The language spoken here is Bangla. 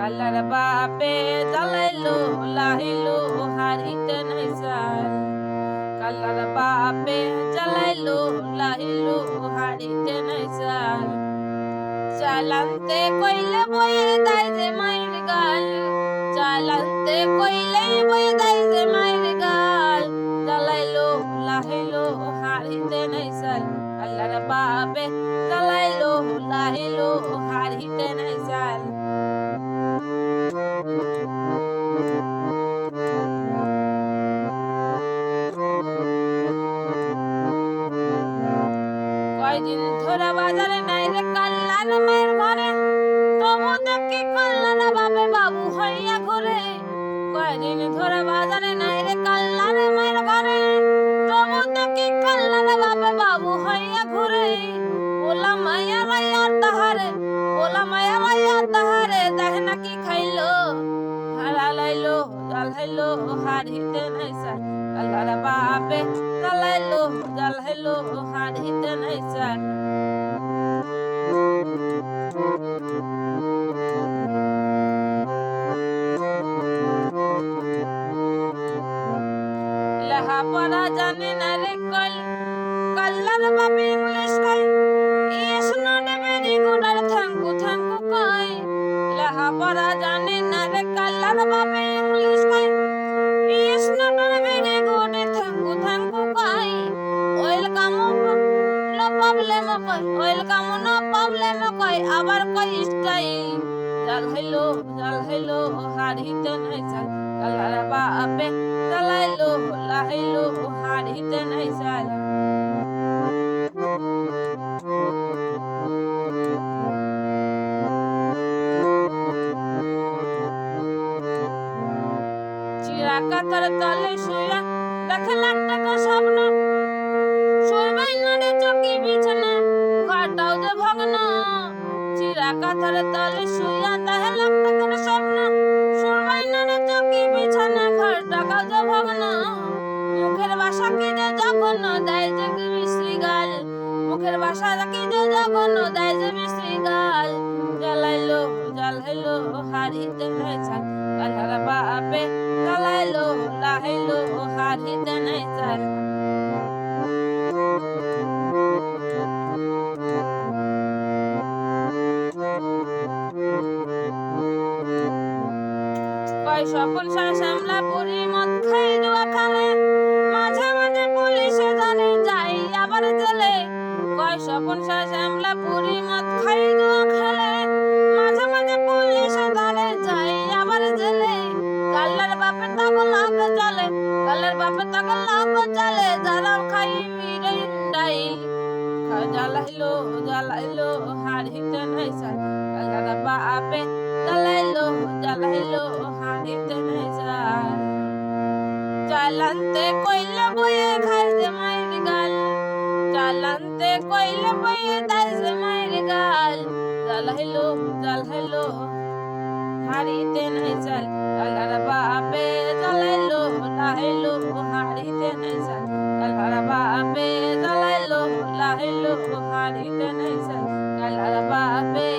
কালার বাপে জ্বালাইলো লাহিলো হারিতে নাই চাল কালার বাপে জ্বালাইলো লাহিলো হারিতে নাই চাল চালান্তে কইলে বয়ে দেয় যে মায়ের গাল চালান্তে কইলে বয়ে দেয় যে মায়ের গাল জ্বালাইলো লাহিলো হারিতে নাই চাল কালার বাপে জ্বালাইলো লাহিলো হারিতে নাই চাল কয়দিন ধরে বাজারে নাই রে কাল্লার মায়ের ঘরে তবু দেখি কাল্লার বাপে বাবু হইয়া ঘুরে কয়দিন ধরে বাজারে নাই রে কাল্লার মায়ের ঘরে তবু দেখি কাল্লার বাপে বাবু হইয়া ঘুরে ওলা মায়া লাইয়া তাহারে ওলা মায়া লাইয়া তাহারে দেখ নাকি খাইলো হারালাইলো জ্বালাইলো হারিতে নাই চাল কাল্লার বাপে জ্বালাইলো জ্বালাইলো হারিতে নাই চাল লেখাপড়া জানে না রে কল কাল্লার বাপে ইংলিশ কয় ইস নট ভেরি গুড আর থ্যাঙ্কু থ্যাঙ্কু কয় লেখাপড়া জানে না রে কাল্লার বাপে ইংলিশ কয় ইস নট ভেরি গুড থ্যাঙ্কু থ্যাঙ্কু কয় ওয়েলকাম নো প্রবলেম কয় ওয়েলকাম নো প্রবলেম কয় আবার কয় স্টাইল জ্বালাইলো হারিতে নাই চাল কাল্লার বাপে জ্বালাইলো লাহিলো হারিতে নাই চাল চিরা কাতার তলে শুয়া দেখে লাখ টাকা স্বপ্ন শোয়বাই নারে চকি বিছানা ঘরটাও যে ভগ্ন চিরা কাতার তলে শুয়া দেখে লাখ টাকার স্বপ্ন শোয়বাই নারে চকি বিছানা ঘরটাও যে ভগ্ন মুখের ভাষা কি যে জঘন্য দেয় যে বিশ্রী গাল মুখের ভাষা কি যে জঘন্য দেয় যে বিশ্রী গাল জ্বালাইলো হারিতে নাই চাল কাল্লার বাপে জ্বালাইলো লাহিলো হারিতে নাই চাল কয় স্বপন শ্যামলা পুরি মদ খাই জুয়া খেলে মাঝে মাঝে পুলিশে ধরে যাই আবার জেলে কয় স্বপন শ্যামলা পুরি মদ খাই জুয়া খেলে মাঝে মাঝে পুলিশে ধরে যাই আবার জেলে কাল্লার বাপে তখন লাগ চলে কাল্লার বাপে তখন লাগ চলে যারা খাই মিরে ডাইল জ্বালাইলো হারিতে নাই চাল কাল্লার বাপে জ্বালাইলো হারিতে নাই চাল চালান্তে কইলে বয়ে খাই যে মায়ের গাল চালান্তে কইলে বয়ে দেয় যে মায়ের গাল জ্বালাইলো হারিতে নাই চাল কাল্লার বাপে জ্বালাইলো লাহিলো হারিতে নাই চাল কাল্লার বাপে জ্বালাইলো লাহিলো হারিতে নাই চাল কাল্লার বাপে